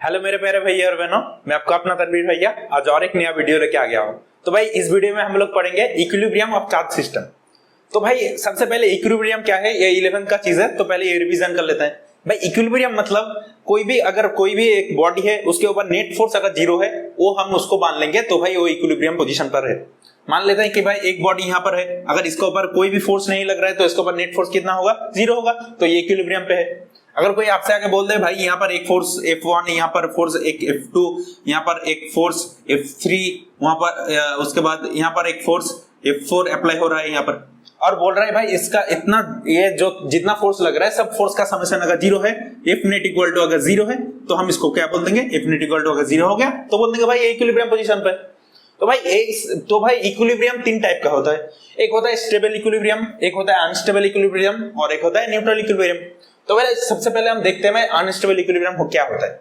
Hello मेरे प्यारे भैया और बहनों, मैं आपका अपना तनवीर भैया आज और एक नया वीडियो लेके आ गया हूँ। तो भाई इस वीडियो में हम लोग पढ़ेंगे इक्विलिब्रियम ऑफ चार्ज सिस्टम। तो भाई सबसे पहले इक्विलिब्रियम क्या है, ये 11th का चीज है, तो पहले ये रिवीजन कर लेते हैं। भाई इक्विलिब्रियम मतलब कोई भी एक बॉडी है उसके ऊपर नेट फोर्स अगर जीरो है वो हम उसको मान लेंगे तो भाई वो इक्विलिब्रियम पोजीशन पर है। मान लेते हैं कि भाई एक बॉडी यहाँ पर है, अगर इसके ऊपर कोई भी फोर्स नहीं लग रहा है तो इसके ऊपर नेट फोर्स कितना होगा, जीरो होगा, तो ये इक्विलिब्रियम पे है। अगर कोई आपसे आके बोल दे भाई यहाँ पर एक फोर्स F1, यहाँ पर फोर्स एक F2, यहाँ पर एक फोर्स F3, वहां पर उसके बाद यहाँ पर एक फोर्स F4 अप्लाई हो रहा है यहाँ पर, और बोल रहा है भाई इसका इतना ये जो जितना फोर्स लग रहा है सब फोर्स का समेशन अगर जीरो है, F नेट इक्वल टू अगर जीरो है तो हम इसको क्या बोल देंगे, F नेट इक्वल टू अगर जीरो हो गया तो बोल देंगे भाई ये इक्विलिब्रियम पोजीशन पे। तो भाई इक्विलिब्रियम तीन टाइप का होता है, एक होता है स्टेबल इक्विलिब्रियम, एक होता है अनस्टेबल इक्विलिब्रियम और एक होता है न्यूट्रल इक्विलिब्रियम। तो पहले सबसे पहले हम देखते हैं अनस्टेबल इक्विलिब्रियम क्या होता है।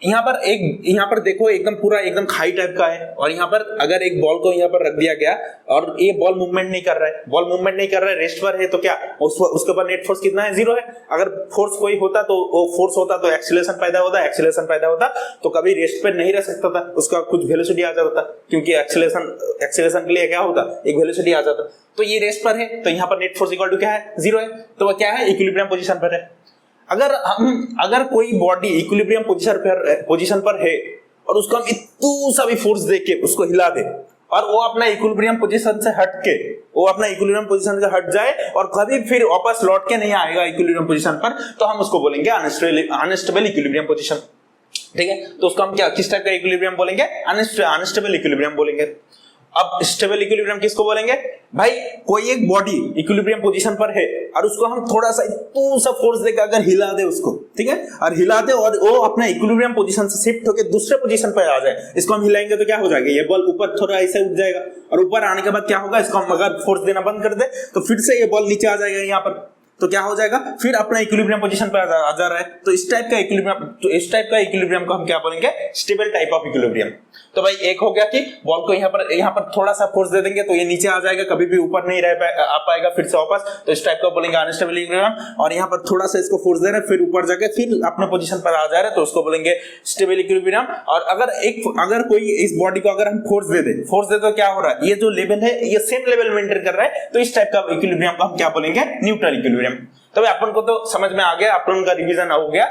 यहाँ पर देखो एकदम पूरा एकदम खाई टाइप का है, और यहाँ पर अगर एक बॉल को यहाँ पर रख दिया गया और ये बॉल मूवमेंट नहीं कर रहा है, रेस्ट पर है, तो क्या उसके ऊपर नेट फोर्स कितना है, जीरो है। अगर फोर्स कोई होता तो वो फोर्स होता तो एक्सीलरेशन पैदा होता तो कभी रेस्ट पर नहीं रह सकता था, उसका कुछ वेलोसिटी आ जाता था, क्योंकि एक्सीलरेशन के लिए क्या होता, एक वेलोसिटी आ जाता। तो ये रेस्ट पर है तो यहाँ पर नेट फोर्स इक्वल टू क्या है, जीरो है, तो वो क्या है, इक्विलिब्रियम पोजीशन पर है। अगर कोई बॉडी इक्विलिब्रियम पोजीशन पर है और उसको हम इतना सा भी फोर्स देके उसको हिला दे और वो अपना इक्विलिब्रियम पोजीशन से हट जाए और कभी फिर वापस लौट के नहीं आएगा इक्विलिब्रियम पोजीशन पर, तो हम उसको बोलेंगे अनस्टेबल इक्विलिब्रियम पोजीशन। ठीक है, तो उसको हम किस टाइप का इक्विलिब्रियम बोलेंगे, अनस्टेबल इक्विलिब्रियम बोलेंगे। अब स्टेबल इक्विलिब्रियम किसको बोलेंगे, भाई कोई एक बॉडी इक्विलिब्रियम पोजीशन पर है और उसको हम थोड़ा सा फोर्स देकर अगर हिला दे उसको, ठीक है, और हिला दे और वो अपना इक्विलिब्रियम पोजीशन से शिफ्ट होकर दूसरे पोजीशन पर आ जाए, इसको हम हिलाएंगे तो क्या हो जाएगा, ये बॉल ऊपर थोड़ा ऐसे उठ जाएगा और ऊपर आने के बाद क्या होगा, इसको हम अगर फोर्स देना बंद कर दे तो फिर से ये बॉल नीचे आ जाएगा यहाँ पर, तो क्या हो जाएगा, फिर अपना इक्विलिब्रियम पोजीशन पर आ जा रहा है। तो इस टाइप का इक्विलिब्रियम को हम क्या बोलेंगे, स्टेबल टाइप ऑफ इक्विलिब्रियम। तो भाई एक हो गया कि बॉल को यहाँ पर थोड़ा सा फोर्स दे देंगे तो ये नीचे आ जाएगा, कभी भी ऊपर नहीं आ पाएगा फिर से वापस, तो इस टाइप का बोलेंगे अनस्टेबल इक्विलिब्रियम। और यहाँ पर थोड़ा सा इसको फोर्स दे रहे हैं फिर ऊपर जाके फिर अपने पोजीशन पर आ जा रहे हैं तो उसको बोलेंगे स्टेबल इक्विलिब्रियम। और अगर कोई इस बॉडी को अगर हम फोर्स दे तो क्या हो रहा है, ये जो लेवल है ये सेम लेवल मेंटेन कर रहा है, तो इस टाइप का इक्विलिब्रियम को हम क्या बोलेंगे, न्यूट्रल इक्विलिब्रियम। तो अपन को तो समझ में आ गया, अपन का रिवीजन हो गया,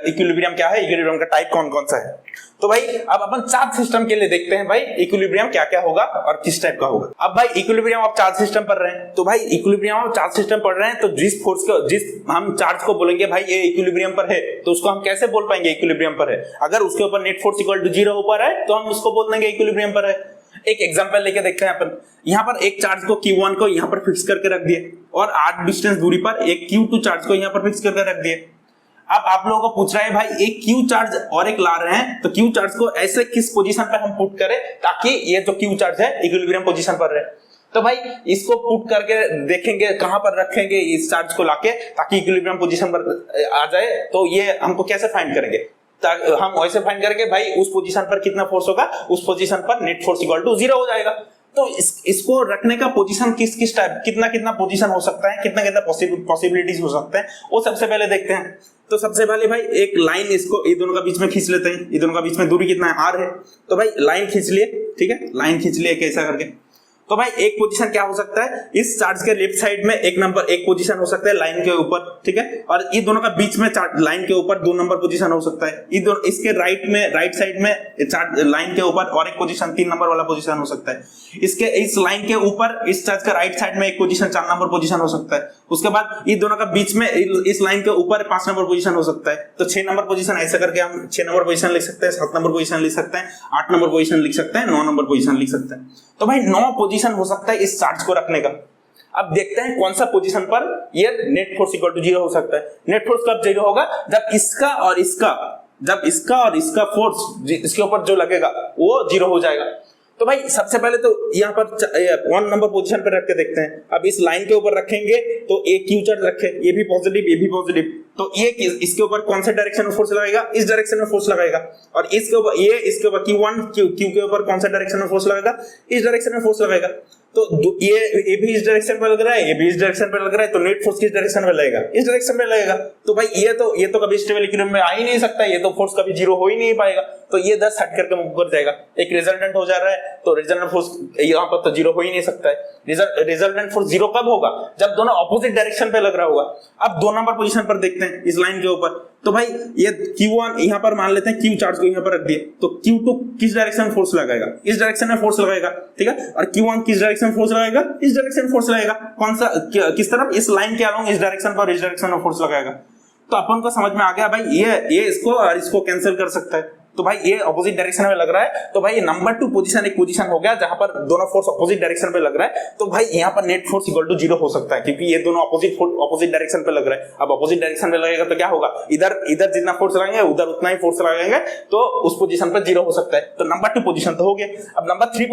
इक्विलिब्रियम क्या है, इक्विलिब्रियम का टाइप कौन कौन सा है। तो भाई अब अपन चार्ज सिस्टम के लिए देखते हैं भाई इक्विलिब्रियम क्या क्या होगा और किस टाइप का होगा। अब भाई इक्विलिब्रियम ऑफ चार्ज सिस्टम पढ़ रहे हैं, तो भाई इक्विलिब्रियम ऑफ चार्ज सिस्टम पढ़ रहे हैं तो जिस हम चार्ज को बोलेंगे भाई ये इक्विलिब्रियम पर है, तो उसको हम कैसे बोल पाएंगे इक्विलिब्रियम पर है। अगर उसके ऊपर net force equal to zero ऊपर है तो हम उसको बोल देंगे इक्विलिब्रियम पर है। एक एग्जांपल लेके देखते हैं अपन, यहाँ पर एक चार्ज को Q1 को यहाँ पर फिक्स करके रख दिए और 8 डिस्टेंस दूरी पर एक Q2 चार्ज को यहाँ पर फिक्स करके रख दिए। अब आप लोगों को पूछ रहा है भाई एक Q चार्ज और एक ला रहे हैं, तो Q चार्ज को ऐसे किस पोजीशन पर हम पुट करें ताकि ये जो Q चार्ज है इक्विलिब्रियम पोजीशन पर रहे। तो भाई इसको पुट करके देखेंगे कहां पर रखेंगे इस चार्ज को लाके ताकि इक्विलिब्रियम पोजीशन पर आ जाए, तो ये हमको कैसे फाइंड करेंगे, हम वैसे फाइंड करेंगे भाई उस पोजीशन पर कितना फोर्स होगा, उस पोजीशन पर net force equal to zero हो जाएगा। तो इसको रखने का पोजीशन किस टाइप कितना पोजीशन हो सकता है, कितना पॉसिबिलिटीज हो सकते हैं, वो सबसे पहले देखते हैं। तो सबसे पहले भाई एक लाइन इसको ये दोनों का बीच में खींच लेते हैं, ये दोनों का बीच में दूरी कितना है, r है, तो भाई लाइन खींच लिए, ठीक है, लाइन खींच लिए कैसा करके। तो भाई एक पोजीशन क्या हो सकता है, इस चार्ज के लेफ्ट साइड में एक पोजीशन हो सकता है लाइन के ऊपर, ठीक है, और ये दोनों का बीच में लाइन के ऊपर 2 नंबर पोजीशन हो सकता है, इसके राइट साइड में चार्ज लाइन के ऊपर और एक पोजीशन 3 नंबर वाला पोजीशन हो सकता है, इसके इस लाइन के ऊपर इस चार्ज का राइट साइड में एक पोजीशन 4 नंबर पोजीशन हो सकता है, उसके बाद ये दोनों का बीच में इस लाइन के ऊपर 5 नंबर पोजीशन हो सकता है। तो 6 नंबर पोजीशन ऐसे करके हम 6 नंबर पोजीशन लिख सकते हैं, 7 नंबर पोजीशन लिख सकते हैं, 8 नंबर पोजीशन लिख सकते हैं, 9 नंबर पोजीशन लिख सकते हैं। तो भाई 9 पोजीशन हो सकता है इस चार्ज को रखने का। अब देखते हैं कौन सा पोजीशन पर ये net force equal to zero हो सकता है। नेट फोर्स कब जीरो होगा, जब इसका और इसका फोर्स इसके ऊपर जो लगेगा वो जीरो हो जाएगा। तो भाई सबसे पहले तो यहाँ पर 1 नंबर पोजीशन पर रख के देखते हैं। अब इस लाइन के ऊपर रखेंगे तो एक Q चार्ज रखे, ये भी पॉजिटिव ये भी पॉजिटिव, तो ये इसके ऊपर कौन से डायरेक्शन में फोर्स लगाएगा, इस डायरेक्शन में फोर्स लगाएगा, और इसके ऊपर ये इसके ऊपर Q के ऊपर कौन सा डायरेक्शन में फोर्स लगाएगा, इस डायरेक्शन में फोर्स लगाएगा। तो ये भी इस डायरेक्शन पे लग रहा है, ये भी इस डायरेक्शन पे लग रहा है, तो नेट फोर्स किस डायरेक्शन में लगेगा, इस डायरेक्शन में लगेगा। तो भाई ये तो कभी स्टेबल इक्विलिब्रियम में आ ही नहीं सकता, ये तो फोर्स कभी जीरो हो ही नहीं पाएगा, तो ये 10 हट करके मूव कर जाएगा। एक रिजल्टेंट हो जा रहा है, तो रिजल्टेंट फोर्स यहाँ पर तो जीरो हो ही नहीं सकता है। रिजल्टेंट फोर्स जीरो कब होगा, जब दोनों ऑपोजिट डायरेक्शन पे लग रहा होगा। अब 2 नंबर पोजीशन पर देखते हैं इस लाइन के ऊपर, तो भाई ये Q1 यहाँ पर मान लेते हैं, Q चार्ज को यहाँ पर रख दिए, तो Q2 किस डायरेक्शन में फोर्स लगाएगा, इस डायरेक्शन में फोर्स लगाएगा, ठीक है। और Q1 किस डायरेक्शन में फोर्स लगाएगा, इस डायरेक्शन में फोर्स लगाएगा। कौन सा किस तरफ, इस लाइन के अलोंग इस डायरेक्शन पर, इस डायरेक्शन में फोर्स लगाएगा। तो अपन को समझ में आ गया भाई, ये इसको और इसको कैंसिल कर सकता है, तो भाई ये ऑपोजिट डायरेक्शन में लग रहा है, तो भाई नंबर 2 पोजीशन एक पोजीशन हो गया जहां पर दोनों फोर्स ऑपोजिट डायरेक्शन पे लग रहा है। तो भाई यहाँ पर net force equal to zero हो सकता है, क्योंकि ये दोनों ऑपोजिट डायरेक्शन पे लग रहा है। अब ऑपोजिट डायरेक्शन पे लगेगा तो क्या होगा, इधर जितना फोर्स लगाएंगे उधर उतना ही फोर्स लगाएंगे, तो उस पोजीशन पर जीरो हो सकता है। तो नंबर 2 पोजीशन तो हो गया। अब नंबर 3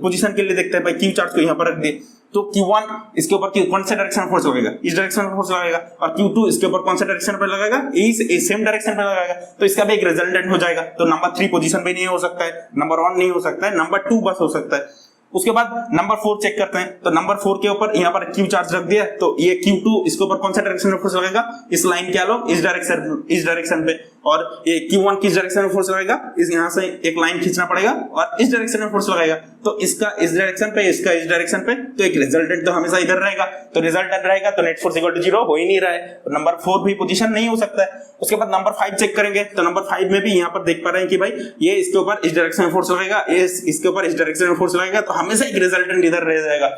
पोजीशन के लिए देखते हैं भाई, Q चार्ज को यहाँ पर रख दिए, तो Q1 इसके ऊपर कौन से डायरेक्शन में फोर्स लगेगा, इस डायरेक्शन में फोर्स लगेगा, और Q2 इसके ऊपर कौन से डायरेक्शन पे लगेगा, इस सेम डायरेक्शन पे लगाएगा, तो इसका भी एक रिजल्टेंट हो जाएगा। तो नंबर 3 पोजीशन पे नहीं हो सकता है, नंबर 1 नहीं हो सकता है, नंबर 2 बस हो सकता है। उसके बाद नंबर 4 चेक करते हैं, तो नंबर 4 के ऊपर यहाँ पर Q चार्ज रख दिया, तो ये Q2 इसके ऊपर कौन सा डायरेक्शन में फोर्स लगेगा, इस लाइन के अलोंग इस डायरेक्शन पे, और ये Q1 किस डायरेक्शन में फोर्स लगेगा, इस यहाँ से एक लाइन खींचना पड़ेगा और इस डायरेक्शन में फोर्स लगेगा, तो इसका इस डायरेक्शन पे, इसका इस डायरेक्शन पे, तो एक रिजल्टेंट तो हमेशा इधर रहेगा, तो रिजल्टेंट रहेगा, तो net force equal to zero हो ही नहीं रहा है, तो नंबर 4 भी पोजीशन नहीं हो सकता है। उसके बाद नंबर 5 चेक करेंगे, तो नंबर 5 में भी यहाँ पर देख पा रहे हैं कि भाई ये इसके ऊपर इस डायरेक्शन में फोर्स लगेगा, इसके ऊपर इस डायरेक्शन में फोर्स लगेगा, तो हमेशा एक रिजल्टेंट इधर रह जाएगा,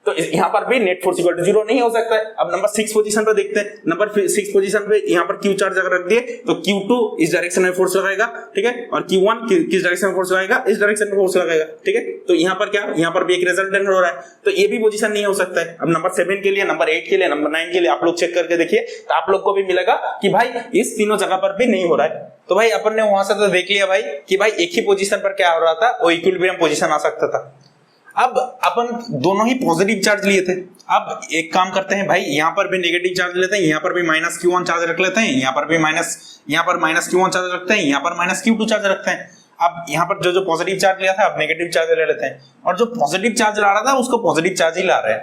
तो यहाँ पर भी net force equal to zero नहीं हो सकता है। अब नंबर 6 पोजीशन पर देखते हैं, नंबर 6 पोजीशन पे यहाँ पर Q चार्ज अगर रख दिए, तो Q2 इस डायरेक्शन में फोर्स लगाएगा, ठीक है, और Q1 किस डायरेक्शन में फोर्स लगाएगा, इस डायरेक्शन में फोर्स लगाएगा, ठीक है। तो यहाँ पर क्या, यहाँ पर भी एक रिजल्टेंट हो रहा है, तो ये भी पोजीशन नहीं हो सकता है। अब नंबर 7 के लिए, नंबर 8 के लिए, नंबर 9 के लिए आप लोग चेक करके देखिए, तो आप लोग को भी मिलेगा कि भाई इस तीनों जगह पर भी नहीं हो रहा है। तो भाई अपन ने वहां से तो देख लिया भाई कि भाई एक ही पोजीशन पर क्या हो रहा था, वो इक्विलिब्रियम पोजीशन आ सकता था। अब अपन दोनों ही पॉजिटिव चार्ज लिए थे। अब एक काम करते हैं भाई, यहाँ पर भी नेगेटिव चार्ज लेते हैं, यहाँ पर भी माइनस Q1 चार्ज रख लेते हैं, यहाँ पर माइनस Q1 चार्ज रखते हैं, यहाँ पर माइनस Q2 चार्ज रखते हैं। अब यहाँ पर जो पॉजिटिव चार्ज लिया था, अब नेगेटिव चार्ज ले लेते हैं, और जो पॉजिटिव चार्ज ला रहा था उसको पॉजिटिव चार्ज ही ला रहे हैं।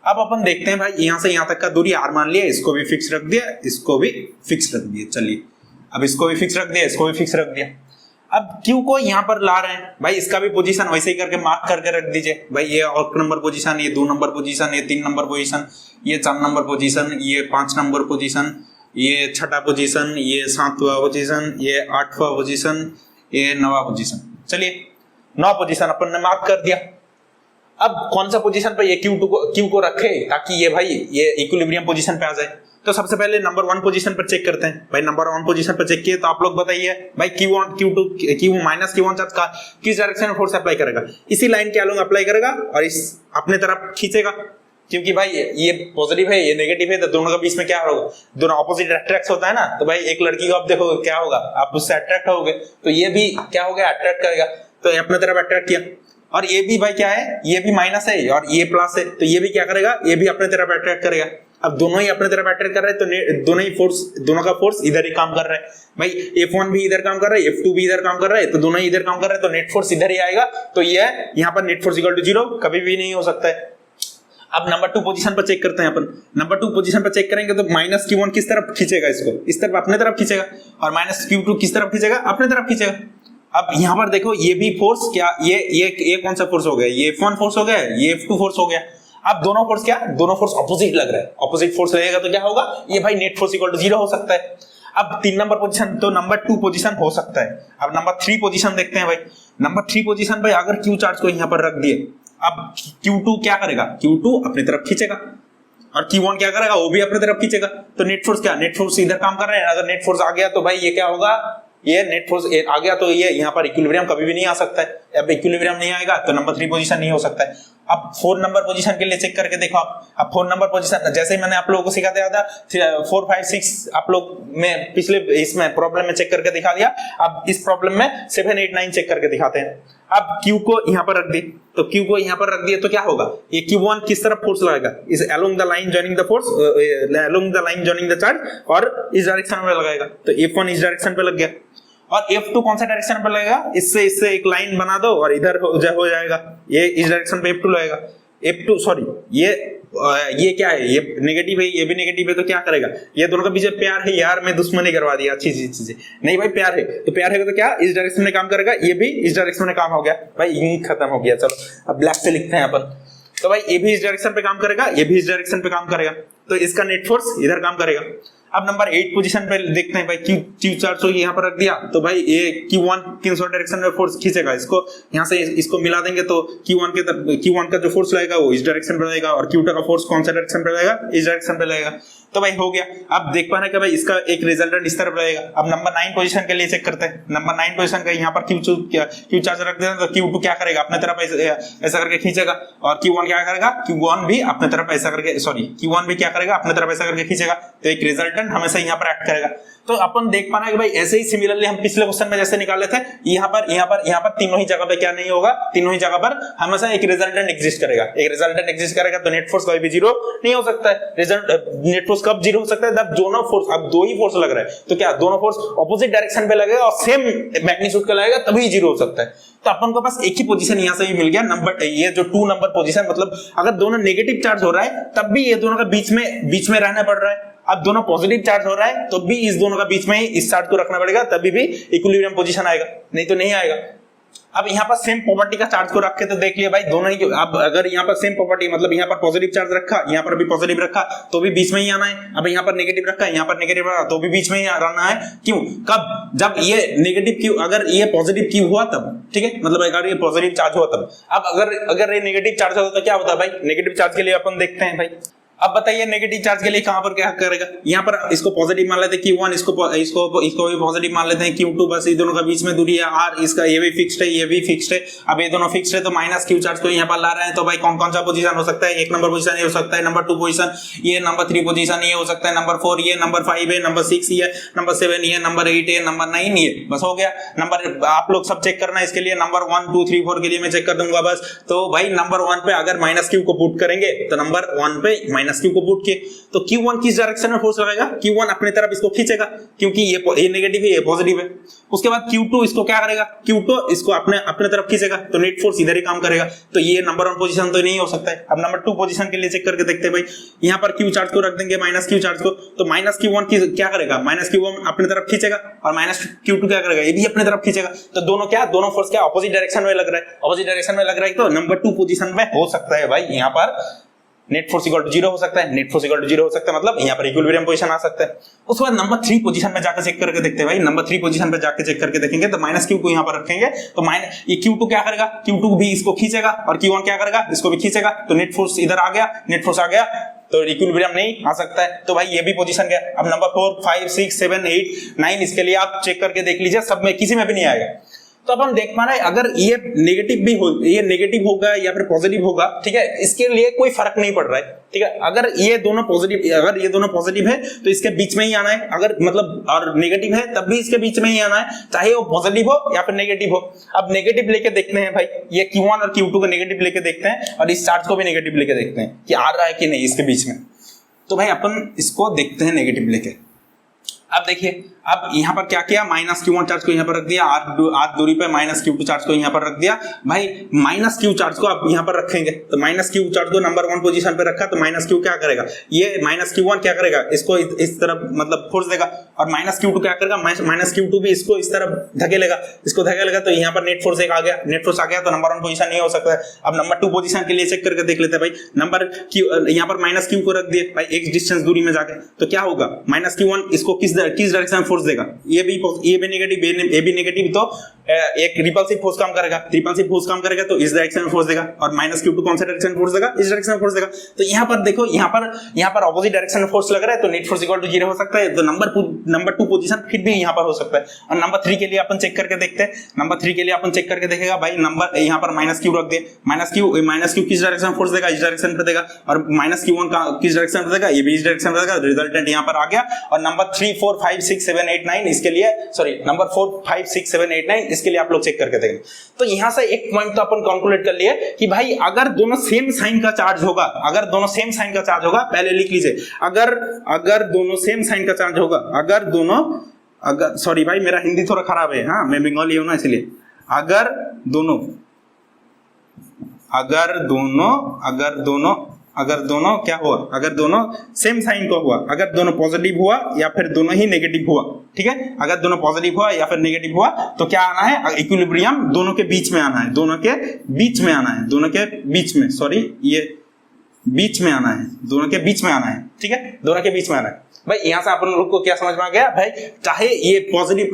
अब अपन देखते हैं भाई, यहाँ से यहाँ तक का दूरी r मान लिया, इसको भी फिक्स रख दिया, इसको भी फिक्स रख दिया, चलिए अब इसको भी फिक्स रख दिया, इसको भी फिक्स रख दिया। अब Q को यहाँ पर ला रहे हैं भाई, इसका भी पोजीशन वैसे ही करके मार्क करके रख दीजिए भाई, ये एक नंबर पोजीशन, ये 2 नंबर पोजीशन, ये 3 नंबर पोजीशन, ये 4 नंबर पोजीशन, ये 5 नंबर पोजीशन, ये 6वां पोजीशन, ये 7वां पोजीशन, ये 8वां पोजीशन, ये 9वां पोजीशन। चलिए 9 पोजीशन अपन ने मार्क कर दिया। अब कौन सा पोजीशन पे ये Q को रखे ताकि ये भाई ये इक्विलिब्रियम पोजीशन पे आ जाए। तो सबसे पहले नंबर 1 पोजीशन पर चेक करते हैं भाई। नंबर 1 पोजीशन पर चेक किए तो आप लोग बताइए भाई Q1 माइनस Q1 चार्ज का किस डायरेक्शन में फोर्स अप्लाई करेगा, इसी लाइन के अलोंग अप्लाई करेगा और इस अपने तरफ खींचेगा, क्योंकि भाई ये पॉजिटिव है ये नेगेटिव है, तो दोनों के बीच में क्या होगा, दोनों ऑपोजिट अट्रैक्ट होता है ना। तो भाई एक लड़की को आप देखो क्या होगा, आप उससे अट्रैक्ट होगे, तो ये भी क्या हो गया, अट्रैक्ट करेगा, तो अपने तरफ अट्रैक्ट किया। और ये भी भाई क्या है, ये भी माइनस है और ये प्लस है, तो ये भी क्या करेगा, ये भी अपने तरफ अट्रैक्ट करेगा। अब दोनों ही अपने तरफ अट्रैक्ट कर रहे हैं, तो दोनों ही फोर्स, दोनों का फोर्स इधर ही काम कर रहा है भाई। F1 भी इधर काम कर रहा है, F2 भी इधर काम कर रहा है, तो दोनों ही इधर काम कर रहे हैं, तो नेट फोर्स इधर ही आएगा। तो ये यहाँ पर नेट फोर्स इक्वल टू 0 कभी भी नहीं हो सकता है। अब नंबर 2 पोजीशन पर चेक करते हैं अपन। नंबर 2 पोजीशन पर चेक करेंगे तो माइनस Q1 किस तरफ खींचेगा, इसको इस तरफ अपने तरफ खींचेगा, और माइनस Q2 किस तरफ खींचेगा, अपने तरफ खींचेगा। अब यहाँ पर देखो ये भी फोर्स क्या, ये कौन सा फोर्स हो गया, ये F1 फोर्स हो गया, ये F2 फोर्स हो गया। अब दोनों फोर्स क्या, दोनों फोर्स ऑपोजिट लग रहा है, ऑपोजिट फोर्स लगेगा तो क्या होगा, ये भाई नेट फोर्स इक्वल टू 0 हो सकता है। अब 3 नंबर पोजीशन, तो नंबर 2 पोजीशन हो सकता है। अब नंबर 3 पोजीशन देखते हैं भाई। नंबर 3 पोजीशन भाई अगर Q चार्ज को यहाँ पर रख दिए, अब Q2 क्या करेगा, Q2 अपनी तरफ खींचेगा और Q1 क्या करेगा, वो भी अपनी तरफ खींचेगा। तो नेट फोर्स क्या, नेट फोर्स इधर काम कर रहे हैं। अगर नेट फोर्स आ गया तो भाई ये क्या होगा, ये नेट फोर्स आ गया तो ये यहाँ पर इक्विलिब्रियम कभी भी नहीं आ सकता है। अब इक्विलिब्रियम नहीं आएगा तो नंबर 3 पोजीशन नहीं हो सकता है। अब 4 नंबर पोजीशन के लिए चेक करके देखो आप। अब 4 नंबर पोजीशन जैसे ही मैंने आप लोगों को सिखा दिया था 4 5 6 आप लोग में पिछले इसमें प्रॉब्लम में चेक करके दिखा दिया। अब इस प्रॉब्लम में 7 8 9 चेक करके दिखाते हैं। अब Q को यहाँ पर रख दी, तो Q को यहाँ पर रख दिए तो क्या होगा, ये Q1 किस तरफ फोर्स लगाएगा, इस along the line joining the force, along the line joining the charge, और इस डायरेक्शन में लगाएगा। तो F1 इस डायरेक्शन पे लग गया और F2 कौन सा डायरेक्शन पे लगेगा, इससे इससे एक लाइन बना दो और इधर हो जाएगा, ये इस डायरेक्शन पे F2 लगेगा। F2 सॉरी ये क्या है, ये नेगेटिव है, ये भी नेगेटिव है, तो क्या करेगा, ये दोनों का बीच में प्यार है यार, मैं दुश्मनी करवा दिया, अच्छी चीज नहीं भाई, प्यार है तो प्यार है तो क्या इस डायरेक्शन में काम करेगा, ये भी इस डायरेक्शन में काम हो गया भाई, इंक खत्म हो गया। चलो अब ब्लैक से लिखते हैं अपन, तो भाई ये भी इस डायरेक्शन पे काम करेगा, ये भी इस डायरेक्शन पे काम करेगा, तो इसका नेट फोर्स इधर काम करेगा। अब नंबर 8 पोजीशन पे देखते हैं भाई, Q चार्ज को यहाँ पर रख दिया तो भाई ये Q1 किस डायरेक्शन में फोर्स खींचेगा, इसको यहाँ से इसको मिला देंगे तो Q1 का जो फोर्स लगेगा वो इस डायरेक्शन पे लगेगा और Q2 का फोर्स कौन सा डायरेक्शन पे लगेगा, इस डायरेक्शन पे लगेगा। तो भाई हो गया। अब देख पा रहे हैं कि भाई इसका एक रिजल्टेंट इस तरफ रहेगा। अब नंबर 9 पोजीशन के लिए चेक करते हैं। नंबर 9 पोजीशन का यहाँ पर Q चार्ज रख देते हैं तो Q2 क्या करेगा, अपने तरफ ऐसा करके खींचेगा और Q1 क्या करेगा, Q1 भी अपने तरफ ऐसा करके Q1 भी क्या करेगा, अपने तरफ ऐसा करके खींचेगा, तो एक रिजल्टेंट हमेशा यहाँ पर एक्ट करेगा। तो अपन देख पा रहे हैं कि भाई ऐसे ही सिमिलरली हम पिछले क्वेश्चन में जैसे निकाले थे, यहाँ पर तीनों ही जगह पे क्या नहीं होगा, तीनों ही जगह पर हमेशा एक रिजल्टेंट एग्जिस्ट करेगा। एक रिजल्टेंट एग्जिस्ट करेगा तो नेट फोर्स कभी भी जीरो नहीं हो सकता है। नेट फोर्स कब जीरो हो सकता है, जब दोनों फोर्स, अब दो ही फोर्स लग रहा है तो क्या दोनों फोर्स ऑपोजिट डायरेक्शन पे लगेगा और सेम मैग्नीट्यूड का लगेगा, तभी जीरो हो सकता है। तो अपन को पास एक ही पोजीशन यहाँ से भी मिल गया, नंबर ये जो 2 नंबर पोजीशन, मतलब अगर दोनों नेगेटिव चार्ज हो रहा है तब भी ये दोनों का बीच में रहना पड़ रहा है। अब दोनों पॉजिटिव चार्ज हो रहा है तो भी इस दोनों का बीच में ही इस चार्ज को रखना पड़ेगा, तभी भी इक्विलिब्रियम पोजीशन आएगा, नहीं तो नहीं आएगा। अब यहाँ पर सेम प्रॉपर्टी का चार्ज को रख के तो देख लिया भाई दोनों ही। अब अगर यहाँ पर सेम प्रॉपर्टी, मतलब यहाँ पर पॉजिटिव चार्ज रखा, यहाँ पर भी पॉजिटिव रखा तो भी बीच में ही आना है। अब यहाँ पर नेगेटिव रखा, यहाँ पर नेगेटिव रखा तो भी बीच में ही आना है। क्यों, कब, जब ये नेगेटिव क्यू, अगर ये पॉजिटिव क्यू हुआ तब, ठीक है, मतलब अगर ये पॉजिटिव चार्ज हुआ तब। अब अगर ये नेगेटिव चार्ज होता तो क्या होता है भाई, नेगेटिव चार्ज के लिए अपन देखते हैं भाई। अब बताइए नेगेटिव चार्ज के लिए कहां पर क्या करेगा, यहाँ पर इसको पॉजिटिव मान लेते हैं Q1, इसको भी पॉजिटिव मान लेते हैं Q2, बस इन दोनों का बीच में दूरी है R, इसका ये भी फिक्स्ड है, ये भी फिक्स्ड है। अब ये दोनों फिक्स्ड है तो माइनस Q चार्ज को यहाँ पर ला रहे हैं, तो भाई कौन कौन सा पोजीशन हो सकता है, 1 नंबर पोजीशन ये हो सकता है, नंबर 2 पोजीशन ये, नंबर 3 पोजीशन ये हो सकता है, नंबर 4 ये, नंबर 5 है, नंबर 6 ये, नंबर 7 ये, नंबर 8 है, नंबर 9 ये, बस हो गया। नंबर आप लोग सब चेक करना है इसके लिए, नंबर 1 2 3 4 के लिए मैं चेक कर दूंगा बस। तो भाई नंबर 1 पे अगर माइनस Q को पुट करेंगे तो नंबर 1 पे माइनस Q को पुट किए तो Q1 किस डायरेक्शन में फोर्स लगाएगा, Q1 अपने तरफ इसको खींचेगा क्योंकि ये नेगेटिव है, ये पॉजिटिव है। उसके बाद Q2 इसको क्या करेगा, Q2 इसको अपने तरफ खींचेगा तो नेट फोर्स इधर ही काम करेगा। तो ये नंबर 1 पोजीशन तो नहीं हो सकता है। अब नंबर 2 पोजीशन के लिए चेक करके देखते हैं भाई, यहाँ पर Q चार्ज को रख देंगे, माइनस Q चार्ज को, तो माइनस Q1 क्या करेगा, माइनस Q1 अपने तरफ खींचेगा और माइनस Q2 क्या करेगा, ये भी अपने तरफ खींचेगा। तो दोनों फोर्स क्या ऑपोजिट डायरेक्शन में लग रहा है, ऑपोजिट डायरेक्शन में लग रहा है, तो नंबर 2 पोजीशन में हो सकता है भाई यहाँ पर नेट फोर्स इक्वल टू 0 हो सकता है, नेट फोर्स इक्वल टू 0 हो सकता है, मतलब यहाँ पर इक्विलिब्रियम पोजीशन आ सकता है। उसके बाद नंबर 3 पोजीशन में जाकर चेक करके देखते हैं भाई, नंबर 3 पोजीशन पे जाके चेक करके देखेंगे तो माइनस Q को यहाँ पर रखेंगे तो माइनस ये Q2 क्या करेगा, Q2 भी इसको खींचेगा और Q1 क्या करेगा, इसको भी खींचेगा, तो नेट फोर्स इधर आ गया, नेट फोर्स आ गया तो इक्विलिब्रियम नहीं आ सकता है। तो भाई ये भी पोजीशन गया। अब नंबर 4 5 6 7 8 9 इसके लिए आप चेक करके देख लीजिए, सब में किसी में भी नहीं आएगा। तो अब हम देख पा रहे हैं अगर ये नेगेटिव भी हो, ये नेगेटिव होगा या फिर पॉजिटिव होगा, ठीक है, इसके लिए कोई फर्क नहीं पड़ रहा है, ठीक है। अगर ये दोनों पॉजिटिव है तो इसके बीच में ही आना है, अगर मतलब और नेगेटिव है तब भी इसके बीच में ही आना है, चाहे वो पॉजिटिव हो या फिर नेगेटिव हो। अब नेगेटिव लेके देखते हैं भाई, ये Q1 और Q2 को नेगेटिव लेके देखते हैं और इस चार्ज को भी नेगेटिव लेके देखते हैं कि आ रहा है कि नहीं इसके बीच में। तो भाई अपन इसको देखते हैं नेगेटिव लेके। अब देखिए, अब यहाँ पर क्या किया, माइनस Q1 चार्ज को यहाँ पर रख दिया, R दूरी पे माइनस Q2 चार्ज को यहाँ पर रख दिया। भाई माइनस Q चार्ज को अब यहाँ पर रखेंगे तो माइनस Q चार्ज को नंबर 1 पोजीशन पे रखा तो माइनस Q क्या करेगा, ये माइनस Q1 क्या करेगा, इसको इस तरफ मतलब फोर्स देगा और माइनस Q2 क्या करेगा, माइनस Q2 भी इसको इस तरफ धकेलेगा, तो यहाँ पर नेट फोर्स एक आ गया, नेट फोर्स आ गया तो नंबर 1 पोजीशन नहीं हो सकता है। अब नंबर 2 पोजीशन के लिए चेक करके देख लेते हैं भाई, नंबर यहाँ पर माइनस Q को रख दिए भाई एक डिस्टेंस दूरी में जाके, तो क्या होगा, माइनस Q1 इसको किस डायरेक्शन में फोर्स देगा, ये भी नेगेटिव, तो एक रिपल्सिव फोर्स काम करेगा, रिपल्सिव फोर्स काम करेगा तो इस डायरेक्शन में फोर्स देगा, और -q2 कौन सा डायरेक्शन में फोर्स देगा, इस डायरेक्शन में फोर्स देगा। तो यहाँ पर देखो, यहाँ पर ऑपोजिट डायरेक्शन में फोर्स लग रहा है तो नेट फोर्स इक्वल टू 0 हो सकता है। तो नंबर 2 पोजीशन फिर भी यहाँ पर हो सकता है। और नंबर 3 के लिए अपन चेक करके देखते हैं। नंबर 3 के लिए अपन चेक करके देखेगा भाई, नंबर यहाँ पर -q रख दे, -q किस डायरेक्शन में फोर्स देगा, इस डायरेक्शन पे देगा, और -q1 का किस डायरेक्शन में देगा, ये भी इस डायरेक्शन में देगा। रिजल्टेंट यहाँ पर आ गया। और नंबर 3 4 5 6 7 8 9 इसके लिए, सॉरी नंबर 4 5 6 7 8 9 इसके लिए आप लोग चेक करके देखेंगे। तो यहां से एक पॉइंट तो अपन कैलकुलेट कर लिए कि भाई अगर दोनों सेम साइन का चार्ज होगा, अगर दोनों सेम साइन का चार्ज होगा, पहले लिख लीजिए, अगर दोनों सेम साइन का चार्ज होगा, अगर सॉरी भाई मेरा हिंदी थोड़ा खराब है, हाँ मैं बंगाली हूं ना इसलिए, अगर दोनों क्या हुआ, अगर दोनों सेम साइन का हुआ, अगर दोनों पॉजिटिव हुआ या फिर दोनों ही नेगेटिव हुआ, ठीक है, अगर दोनों पॉजिटिव हुआ या फिर नेगेटिव हुआ तो क्या आना है, इक्विलिब्रियम दोनों के बीच में आना है, दोनों के बीच में आना है, ठीक है, दोनों के बीच में आना है। भाई यहां से अपन लोग को क्या समझ में आ गया भाई, चाहे ये पॉजिटिव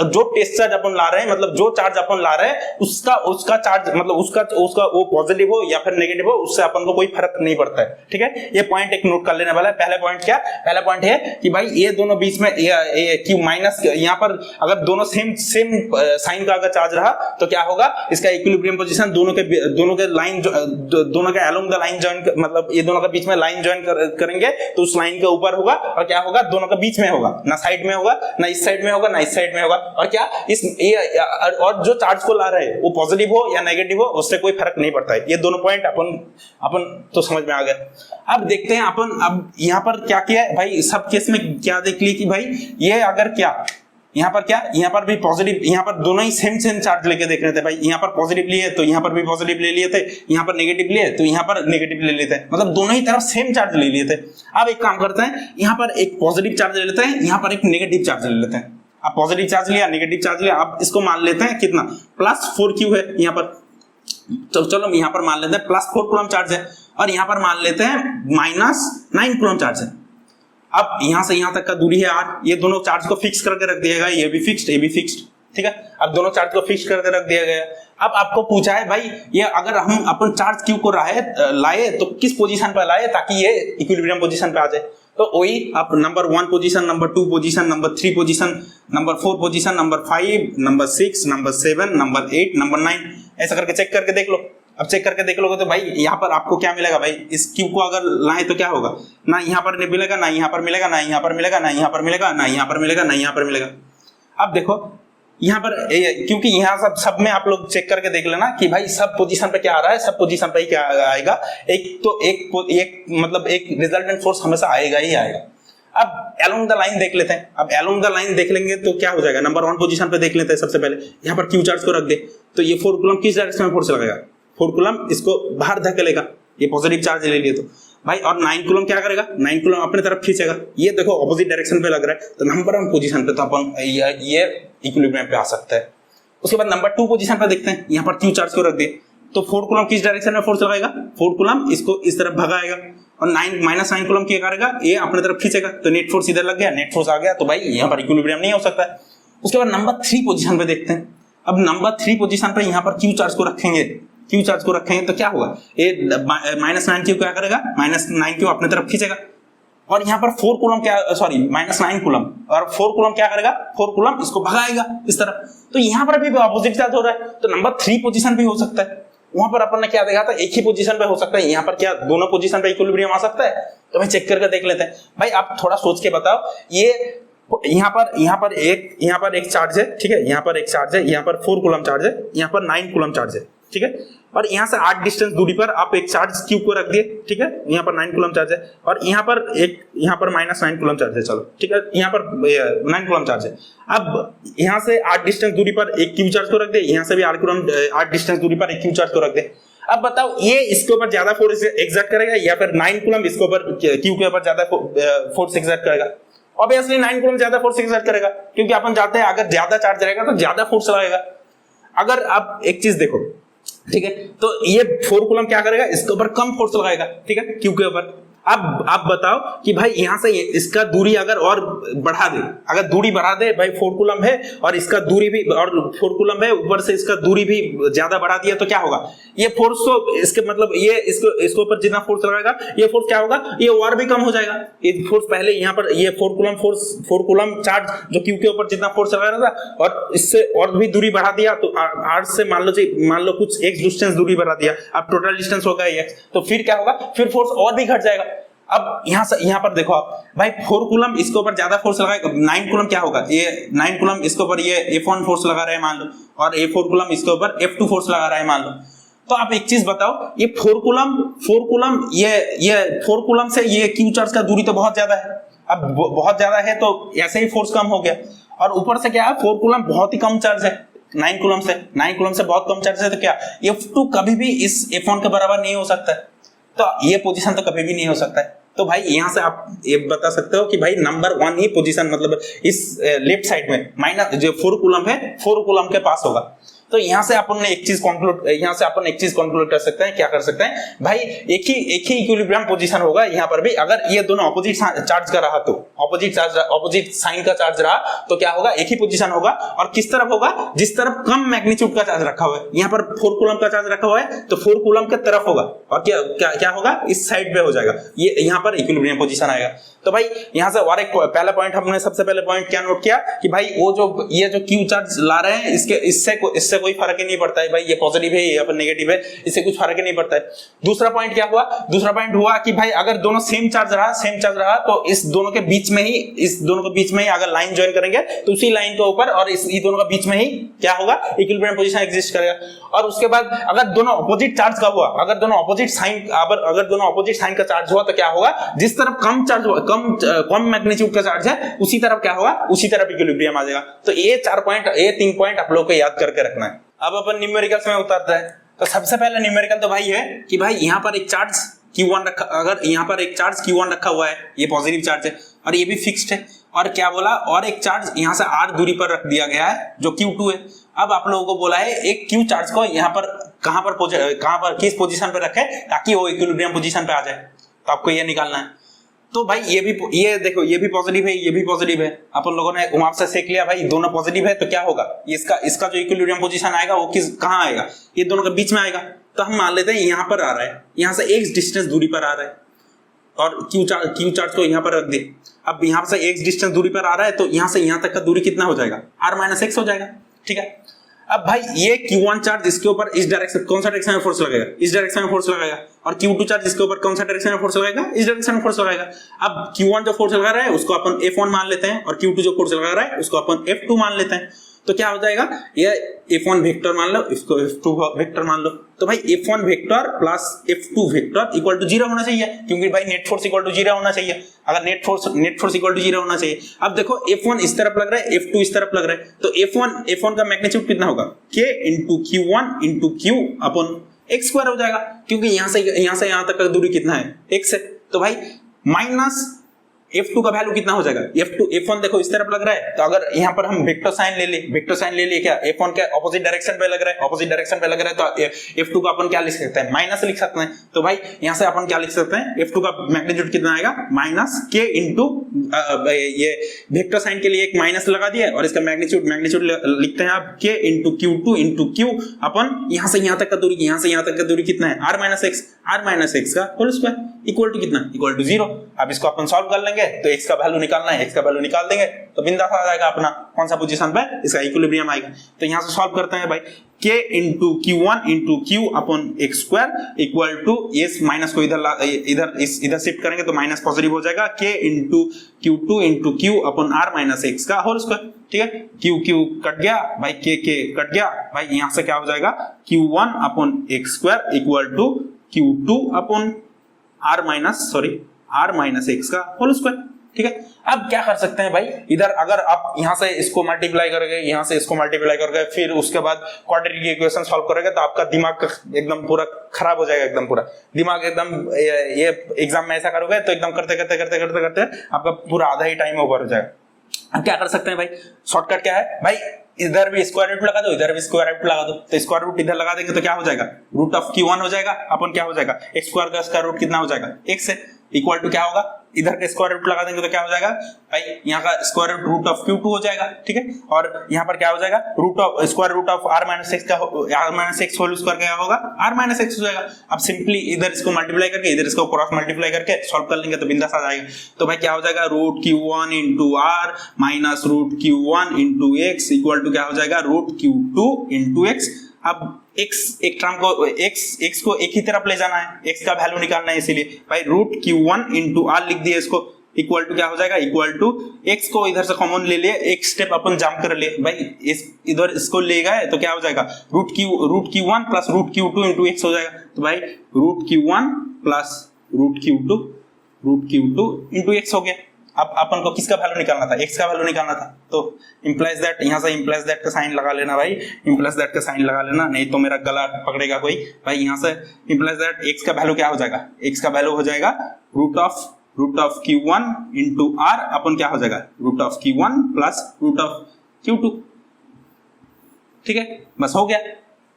जो टेस्ट चार्ज अपन ला रहे हैं, मतलब जो चार्ज अपन ला रहे हैं उसका चार्ज मतलब उसका वो पॉजिटिव हो या फिर नेगेटिव हो, उससे अपन को कोई फर्क नहीं पड़ता है, ठीक है। ये पॉइंट एक नोट कर लेने वाला है। पहला पॉइंट है कि भाई ये दोनों बीच में क्यू माइनस, यहाँ पर अगर दोनों सेम साइन का अगर चार्ज रहा तो क्या होगा, इसका इक्विलिब्रियम पोजीशन दोनों के लाइन, दोनों के अलोंग द लाइन ज्वाइन, मतलब ये दोनों के बीच में लाइन ज्वाइन करेंगे तो उस लाइन के ऊपर होगा, और क्या होगा, दोनों के बीच में होगा, ना साइड में होगा, ना इस साइड में होगा, ना इस साइड में होगा। और क्या और जो चार्ज को ला रहे हैं वो पॉजिटिव हो या नेगेटिव हो, उससे कोई फर्क नहीं पड़ता है। ये दोनों पॉइंट अपन तो समझ में आ गया। अब देखते हैं अपन अब यहाँ पर क्या किया है भाई, सब केस में क्या देख ली कि भाई ये अगर क्या यहाँ पर भी पॉजिटिव, यहाँ पर दोनों ही सेम चार्ज लेके देख रहे थे भाई, यहाँ पर पॉजिटिव लिए तो यहाँ पर भी पॉजिटिव ले लिए थे, यहाँ पर नेगेटिव लिए तो यहाँ पर नेगेटिव ले लेते हैं, मतलब दोनों ही तरफ सेम चार्ज ले लिए थे। अब एक काम करते हैं, यहाँ पर एक पॉजिटिव चार्ज ले लेते हैं, यहाँ पर एक नेगेटिव चार्ज ले लेते हैं। अब पॉजिटिव चार्ज लिया, नेगेटिव चार्ज लिया, अब इसको मान लेते हैं कितना, +4q है यहाँ पर, तो चलो यहाँ पर मान लेते हैं +4 कूलम चार्ज है, और यहाँ पर मान लेते हैं -9 कूलम चार्ज है। अब यहां से यहां तक का दूरी है r, ये दोनों चार्ज को फिक्स करके रख दिया गया, ये भी फिक्स्ड, ठीक है। अब दोनों चार्ज को फिक्स करके रख दिया गया। अब आपको पूछा है भाई, ये अगर हम अपन चार्ज q को लाए तो किस पोजीशन पर लाए ताकि ये इक्विलिब्रियम पोजीशन पे आ जाए। तो वही आप number 1 position, number 2 position, number 3 position, number 4 position, number 5, number 6, number 7, number 8, number 9 ऐसा करके चेक करके देख लो। अब चेक करके देख लोगे तो भाई यहाँ पर आपको क्या मिलेगा भाई, इस क्यू को अगर लाए तो क्या होगा, ना यहाँ पर मिलेगा, ना यहाँ पर मिलेगा, ना यहाँ पर मिलेगा, ना यहाँ पर मिलेगा, ना यहाँ पर मिलेगा, ना यहाँ पर मिलेगा। अब देखो यहाँ पर क्योंकि यहाँ सब में आप लोग चेक करके देख लेना कि भाई सब पोजीशन पे क्या आ रहा है, सब पोजीशन पे ही क्या आएगा, एक मतलब एक रिजल्टेंट फोर्स हमेशा आएगा ही आएगा। अब अलोंग द लाइन देख लेते हैं। अब अलोंग द लाइन देख लेंगे तो क्या हो जाएगा, नंबर 1 पोजीशन पे देख लेते हैं। सबसे पहले यहाँ पर क्यू चार्ज को रख दे तो ये 4 कूलम किस डायरेक्शन में फोर्स लगाएगा, 4 कूलम इसको बाहर धकेलेगा, ये पॉजिटिव चार्ज ले लिए तो भाई, और 9 कूलम क्या करेगा, 9 कूलम अपने तरफ खींचेगा। ये देखो ऑपोजिट डायरेक्शन पे लग रहा है तो नंबर 1 पोजीशन पे तो अपन ये इक्विलिब्रियम पे आ सकता है। उसके बाद नंबर 2 पोजीशन पे देखते हैं, यहाँ पर क्यू चार्ज को रख दे तो 4 कूलम किस डायरेक्शन में फोर्स लगाएगा, 4 कूलम इसको इस तरफ भगाएगा, और -9 कूलम क्या करेगा, ये अपने तरफ खींचेगा तो नेट फोर्स इधर लग गया, नेट फोर्स आ गया, तो भाई यहाँ पर इक्विलिब्रियम नहीं हो सकता है। उसके बाद नंबर 3 पोजीशन पे देखते हैं। अब नंबर 3 पोजीशन पे यहाँ पर क्यू चार्ज को रखेंगे तो क्या होगा, ये -9q क्या करेगा, -9q अपने तरफ खींचेगा, और यहाँ पर 4 कूलम क्या, सॉरी -9 कूलम, और 4 कूलम क्या करेगा, 4 कूलम इसको भगाएगा इस तरफ, तो यहाँ पर भी ऑपोजिट चार्ज हो रहा है तो नंबर 3 पोजीशन भी हो सकता है। वहां पर अपन ने क्या देखा था, एक ही पोजीशन पे हो सकता है, यहाँ पर क्या दोनों पोजीशन पे इक्विलिब्रियम आ सकता है, तो भाई चेक करके देख लेते हैं। भाई आप थोड़ा सोच के बताओ, ये यहाँ पर एक चार्ज है, ठीक है, यहाँ पर एक चार्ज है, यहाँ पर 4 कूलम चार्ज है, यहाँ पर 9 कूलम चार्ज है, ठीक है, और यहाँ से 8 डिस्टेंस दूरी पर आप एक चार्ज क्यू को रख दिए, ठीक है, यहाँ पर 9 कूलम चार्ज है, और यहाँ पर -9 कूलम चार्ज है, चलो ठीक है, यहाँ पर 9 कूलम चार्ज है। अब यहाँ से 8 डिस्टेंस दूरी पर एक क्यू चार्ज को रख दे, यहाँ से भी 8 डिस्टेंस दूरी पर एक क्यू चार्ज को रख दे। अब बताओ ये इसके ऊपर ज्यादा फोर्स एक्सर्ट करेगा या फिर 9 कूलम इसके ऊपर क्यू के ऊपर ज्यादा फोर्स एक्सर्ट करेगा? ऑब्वियसली 9 कूलम ज्यादा फोर्स एक्सर्ट करेगा, क्योंकि अपन जानते हैं अगर ज्यादा चार्ज रहेगा तो ज्यादा फोर्स लगेगा। अगर आप एक चीज देखो, ठीक है, तो ये 4 कूलम क्या करेगा, इसके ऊपर कम फोर्स लगाएगा, ठीक है, क्यू के ऊपर। अब बताओ कि भाई यहां से इसका दूरी अगर और बढ़ा दे, अगर दूरी बढ़ा दे भाई 4 कूलम है और इसका दूरी भी और 4 कूलम है, ऊपर से इसका दूरी भी ज्यादा बढ़ा दिया तो क्या होगा, ये फोर्स तो इसके मतलब ये इसके ऊपर जितना फोर्स लगाएगा ये फोर्स क्या होगा, ये और भी कम हो जाएगा। ये फोर्स पहले यहां पर ये 4 कूलम फोर्स 4 कूलम चार्ज जो क्यू के ऊपर जितना फोर्स लगा रहा था और इससे और भी दूरी बढ़ा दिया तो आर से मान लो कुछ x डिस्टेंस दूरी बढ़ा दिया, अब टोटल डिस्टेंस होगा x, तो फिर क्या होगा, फिर फोर्स और भी घट जाएगा। अब यहां पर देखो आप भाई 4 कूलम इसके ऊपर ज्यादा फोर्स लगाएगा, 9 कूलम क्या होगा, ये 9 कूलम इसके ऊपर ये F1 फोर्स लगा रहा है मान लो, और ये 4 कूलम इसके ऊपर F2 फोर्स लगा रहा है मान लो। तो आप एक चीज बताओ, ये 4 कूलम ये 4 कूलम से ये क्यू चार्ज का दूरी तो बहुत ज्यादा है, अब बहुत ज्यादा है तो ऐसे ही फोर्स कम हो गया, और ऊपर से क्या है 4 कूलम बहुत ही कम चार्ज है 9 कूलम से बहुत कम चार्ज है, तो क्या F2 कभी भी इस F1 के बराबर नहीं हो सकता है, तो ये पोजीशन तो कभी भी नहीं हो सकता है। तो भाई यहां से आप ये बता सकते हो कि भाई नंबर 1 ही पोजीशन मतलब इस लेफ्ट साइड में माइनस जो 4 कूलम है 4 कूलम के पास होगा। तो यहां से अपन एक चीज कंक्लूड कर सकते हैं, क्या कर सकते हैं भाई, एक ही इक्विलिब्रियम पोजीशन होगा यहां पर भी, अगर ये दोनों ऑपोजिट चार्ज का रहा तो ऑपोजिट साइन का चार्ज रहा तो क्या होगा, एक ही पोजीशन होगा, और किस तरफ होगा, जिस तरफ कम मैग्नीट्यूड का चार्ज रखा हुआ है, यहां पर 4 कूलम का चार्ज रखा हुआ है तो 4 कूलम के तरफ होगा, और क्या होगा, इस साइड पे हो जाएगा, ये यहां पर इक्विलिब्रियम पोजीशन आएगा। तो भाई यहां से और एक पहला पॉइंट हमने सबसे पहले पॉइंट क्या नोट किया कि भाई वो जो ये जो क्यू चार्ज ला रहे हैं इससे कोई फर्क ही नहीं पड़ता है भाई, ये पॉजिटिव है या फिर नेगेटिव है, इससे कुछ फर्क ही नहीं पड़ता है। दूसरा पॉइंट क्या हुआ, दूसरा पॉइंट हुआ कि भाई अगर दोनों सेम चार्ज रहा तो इस दोनों के बीच में ही अगर लाइन ज्वाइन करेंगे तो उसी लाइन के ऊपर और इस दोनों के बीच में ही क्या होगा, इक्विलिब्रियम पोजीशन एग्जिस्ट करेगा। और उसके बाद अगर दोनों ऑपोजिट चार्ज का हुआ, अगर दोनों ऑपोजिट साइन का चार्ज हुआ तो क्या होगा, जिस तरफ कम मैग्नीट्यूड का चार्ज है उसी तरफ क्या होगा, उसी तरफ इक्विलिब्रियम आ जाएगा। तो ये 3 पॉइंट आप लोगों को याद करके रखना है। अब अपन न्यूमेरिकल्स में उतारते हैं। तो सबसे पहले न्यूमेरिकल तो भाई है कि भाई यहां पर एक चार्ज Q1 रखा, अगर यहां पर एक चार्ज Q1 रखा हुआ है, ये पॉजिटिव चार्ज है और ये भी फिक्स्ड है, और क्या बोला, और एक चार्ज यहां से r दूरी पर रख दिया गया है जो Q2 है। अब आप लोगों को बोला है एक Q चार्ज को यहां पर कहां पर किस पोजीशन पर रखे ताकि वो इक्विलिब्रियम पोजीशन पे आ जाए, तो आपको ये निकालना है। तो भाई ये देखो, ये भी पॉजिटिव है, ये भी पॉजिटिव है, अपन लोगों ने वहां से सीख लिया भाई दोनों पॉजिटिव है तो क्या होगा, इसका जो इक्विलिब्रियम पोजीशन आएगा वो कहां आएगा, ये दोनों के बीच में आएगा। तो हम मान लेते हैं यहां पर आ रहा है, यहां से x डिस्टेंस दूरी पर आ रहा है और क्यू चार्ज को यहां पर रख दे। अब यहां से x डिस्टेंस दूरी पर आ रहा है तो यहां से यहां तक का दूरी कितना हो जाएगा, r-x हो जाएगा, ठीक है। अब भाई ये Q1 चार्ज इसके ऊपर इस डायरेक्शन, कौन सा डायरेक्शन में फोर्स लगाएगा, इस डायरेक्शन में फोर्स लगाएगा, और Q2 चार्ज इसके ऊपर कौन सा डायरेक्शन में फोर्स लगाएगा, इस डायरेक्शन में फोर्स लगाएगा। अब Q1 जो फोर्स लगा रहा है उसको अपन F1 मान लेते हैं, और Q2 जो फोर्स लगा रहा है उसको अपन F2 मान लेते हैं। तो क्या हो जाएगा, ये F1 वेक्टर मान लो, इसको F2 वेक्टर मान लो। तो भाई F1 vector plus F2 vector equal to 0 होना चाहिए, क्योंकि भाई नेट फोर्स इक्वल टू 0 होना चाहिए, अगर नेट फोर्स इक्वल टू 0 होना चाहिए। अब देखो F1 इस तरफ लग रहा है, F2 इस तरफ लग रहा है, तो F1 का मैग्नीट्यूड कितना होगा, K into Q1 into Q upon x square हो जाएगा, क्योंकि यहां से यहां तक का दूरी कितना है, x है। तो भाई माइनस F2 का वैल्यू कितना हो जाएगा, F1 देखो इस तरफ लग रहा है, तो अगर यहां पर हम वेक्टर साइन ले लिए क्या, F1 के ऑपोजिट डायरेक्शन पे लग रहा है, तो F2 का अपन क्या लिख सकते हैं, माइनस लिख सकते हैं। तो भाई यहां से अपन क्या लिख सकते हैं, F2 का मैग्नीट्यूड कितना आएगा, माइनस K इंटू ये वेक्टर साइन के लिए एक माइनस लगा दिया और इसका मैग्नीट्यूड लिखते हैं आप K into Q2 into Q अपन यहां से यहां तक का दूरी कितना है, r-x का होल स्क्वायर इक्वल टू कितना, इक्वल टू 0। अब इसको अपन सॉल्व कर लेंगे, तो x का वैल्यू निकालना है, x का वैल्यू निकाल देंगे तो बिंदास आ जाएगा अपना कौन सा पोजीशन पे, इसका इक्विलिब्रियम आएगा। तो यहां से सॉल्व करते हैं भाई, k into Q1 into Q upon x square equal to, इस माइनस को इधर शिफ्ट करेंगे तो माइनस पॉजिटिव हो जाएगा, k into Q2 into Q अपन r-x का होल स्क्वायर, ठीक है। Q कट गया भाई, k कट गया भाई, यहां से क्या हो जाएगा, Q1 upon x square equal to Q2 upon r-x का होल स्क्वायर, ठीक है। अब क्या कर सकते हैं भाई, इधर अगर आप यहां से इसको मल्टीप्लाई करोगे, यहां से इसको मल्टीप्लाई करोगे, फिर उसके बाद क्वाड्रेटिक इक्वेशन सॉल्व करोगे तो आपका दिमाग एकदम पूरा खराब हो जाएगा, एकदम पूरा दिमाग एकदम, ये एग्जाम में ऐसा करोगे तो एकदम करते आपका पूरा आधा ही टाइम ओवर हो जाएगा। अब क्या कर सकते हैं भाई, शॉर्टकट क्या है भाई, इधर भी स्क्वायर रूट लगा दो, इधर भी स्क्वायर रूट लगा दो, तो स्क्वायर रूट इधर लगा देंगे तो क्या हो जाएगा, रूट ऑफ Q1 हो जाएगा, अपन क्या हो जाएगा, x स्क्वायर का स्क्वायर रूट कितना हो जाएगा, x है। इक्वल टू क्या होगा, इधर का स्क्वायर रूट लगा देंगे तो क्या हो जाएगा भाई, यहाँ का स्क्वायर रूट ऑफ Q2 हो जाएगा, ठीक है। और यहाँ पर क्या हो जाएगा, square root of r minus x का r minus x whole square क्या होगा, r माइनस एक्स हो जाएगा। अब सिंपली इधर इसको मल्टीप्लाई करके इधर इसको क्रॉस मल्टीप्लाई करके सॉल्व कर लेंगे तो बिंदास आ जाएगा। तो भाई क्या हो जाएगा, root Q1 into r minus root Q1 into x equal to क्या हो जाएगा, रूट Q2 इंटू एक्स। अब x एक टर्म को x को एक ही तरफ ले जाना है, x का वैल्यू निकालना है, इसीलिए भाई रूट Q1 इंटू r लिख दिए इसको, इक्वल टू क्या हो जाएगा, इक्वल टू x को इधर से कॉमन ले लिए, एक स्टेप अपन जंप कर लिए भाई, इस इधर इसको ले गए तो क्या हो जाएगा, root Q1 plus root Q2 into x हो जाएगा। तो भाई root Q1 plus root Q2 into x हो गया। अब अपन को किसका वैल्यू निकालना था, x का वैल्यू निकालना था, तो इंप्लाइज दैट, यहाँ से इंप्लाइज दैट का साइन लगा लेना भाई, इंप्लाइज दैट का साइन लगा लेना, नहीं तो मेरा गला पकड़ेगा कोई भाई। यहाँ से इंप्लाइज दैट x का वैल्यू क्या हो जाएगा, x का वैल्यू हो जाएगा root of Q1 into r upon क्या हो जाएगा, root of Q1 plus root of Q2, ठीक है, बस हो गया।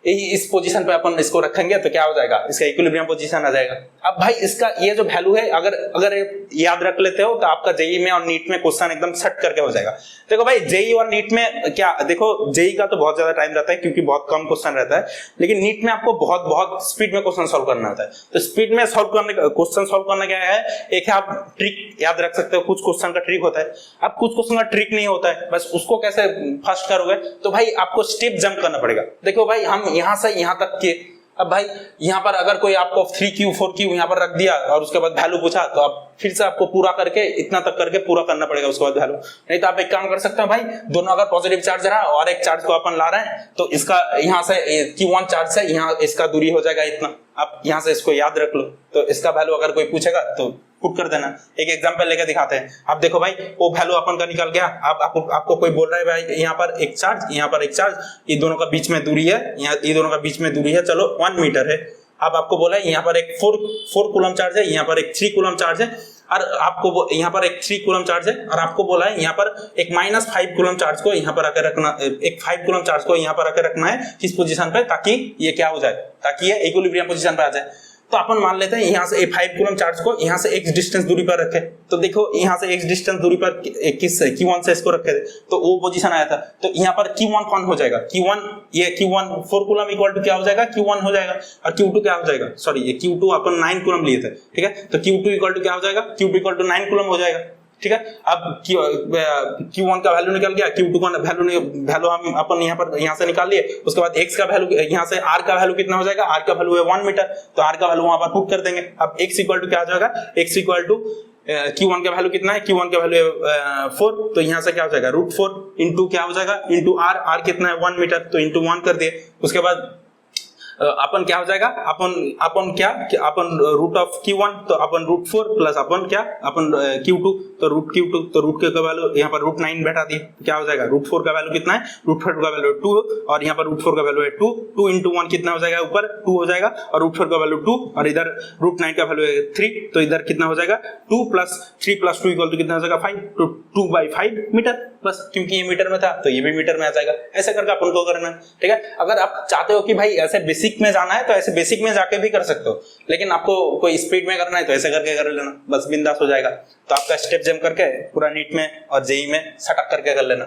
इस पोजीशन पे अपन इसको रखेंगे तो क्या हो जाएगा, इसका इक्विलिब्रियम पोजीशन आ जाएगा। अब भाई इसका ये जो वैल्यू है अगर याद रख लेते हो तो आपका जेई में और नीट में क्वेश्चन एकदम सट करके हो जाएगा। देखो भाई जेई और नीट में क्या, देखो जेई का तो बहुत ज्यादा टाइम रहता है क्योंकि बहुत कम क्वेश्चन रहता है, लेकिन नीट में आपको बहुत स्पीड में क्वेश्चन सॉल्व करना होता है। तो स्पीड में क्वेश्चन सॉल्व करना क्या है, एक है आप ट्रिक याद रख सकते हो, कुछ क्वेश्चन का ट्रिक होता है, अब कुछ क्वेश्चन का ट्रिक नहीं होता है, बस उसको कैसे फर्स्ट करोगे, तो भाई आपको स्टेप जंप करना पड़ेगा। देखो भाई हम यहाँ से यहाँ तक के, अब भाई यहाँ पर अगर कोई आपको 3Q 4Q यहाँ पर रख दिया और उसके बाद वैल्यू पूछा तो आप फिर से आपको पूरा करके इतना तक करके पूरा करना पड़ेगा उसके बाद वैल्यू। नहीं तो आप एक काम कर सकते हो भाई, दोनों अगर पॉजिटिव चार्ज रहा और एक चार्ज को अपन ला रहे हैं तो इसका यहाँ से Q1 चार्ज से यहाँ इसका दूरी हो जाएगा इतना, आप यहाँ से इसको याद रख लो। तो इसका वैल्यू अगर कोई पूछेगा तो पुट कर देना। एक एग्जांपल लेकर दिखाते हैं। अब देखो भाई वो वैल्यू अपन का निकल गया। अब आपको कोई बोल रहा है भाई यहाँ पर एक चार्ज, यहाँ पर एक चार्ज, ये दोनों का बीच में दूरी है, यहाँ ये दोनों का बीच में दूरी है, चलो 1 मीटर है। अब आपको बोला है यहाँ पर एक 4 कूलम चार्ज है, यहाँ पर एक 3 कूलम चार्ज है, और आपको यहाँ पर एक 3 कूलम चार्ज है, और आपको बोला है यहाँ पर एक -5 कूलम चार्ज को यहाँ पर आकर रखना, एक 5 कूलम चार्ज को यहाँ पर आकर रखना है किस पोजीशन पे, ताकि ये क्या हो जाए, ताकि ये इक्विलिब्रियम पोजीशन पे आ जाए। तो अपन मान लेते हैं यहाँ से 5 कूलम चार्ज को यहाँ से x डिस्टेंस दूरी पर रखे। तो देखो यहाँ से x डिस्टेंस दूरी पर किस Q1 से इसको रखे थे तो वो पोजीशन आया था। तो यहाँ पर Q1 कौन हो जाएगा, Q1 4 कूलम इक्वल टू क्या हो जाएगा, Q1 हो जाएगा, और Q2 क्या हो जाएगा, सॉरी ये Q2 अपन 9 कूलम लिए थे, ठीक है। तो Q2 इक्वल टू क्या हो जाएगा, Q2 इक्वल टू 9 कूलम हो जाएगा, ठीक है। अब Q1 का वैल्यू निकल गया, Q2 का वैल्यू हम अपन यहाँ से निकाल लिए। उसके बाद x का वैल्यू, यहाँ से r का वैल्यू कितना हो जाएगा, r का वैल्यू है 1 मीटर, तो r का वैल्यू वहां पर पुट कर देंगे। अब x इक्वल टू क्या हो जाएगा, x इक्वल टू Q1 का वैल्यू कितना है, Q1 का वैल्यू है 4, तो यहाँ से क्या हो जाएगा √4 इंटू क्या हो जाएगा, इंटू r कितना है 1 मीटर, तो इंटू 1 कर दिए। उसके बाद अपन क्या हो जाएगा, अपन रूट ऑफ Q1 तो अपन √4 प्लस अपन क्या, अपन Q2 तो √Q2 तो रूट का वैल्यू यहाँ पर √9 बैठा दिए, क्या हो जाएगा, √4 का वैल्यू कितना है, √4 का वैल्यू 2, और यहाँ पर √4 का वैल्यू है 2 इंटू 1 कितना हो जाएगा, ऊपर 2 हो जाएगा, और √4 का वैल्यू 2, और इधर √9 का वैल्यू है 3, तो इधर कितना हो जाएगा 2 + 3 + 2 इक्वल टू कितना हो जाएगा 5, तो 2/5 मीटर, बस क्योंकि ये मीटर में था तो ये भी मीटर में आ जाएगा। ऐसे करके अपन को करना है, ठीक है। अगर आप चाहते हो कि भाई ऐसे बेसिक में जाना है तो ऐसे बेसिक में जाके भी कर सकते हो, लेकिन आपको कोई स्पीड में करना है तो ऐसे करके कर लेना, बस बिंदास हो जाएगा। तो आपका स्टेप जम करके पूरा नीट में और जेई में सटक करके कर लेना।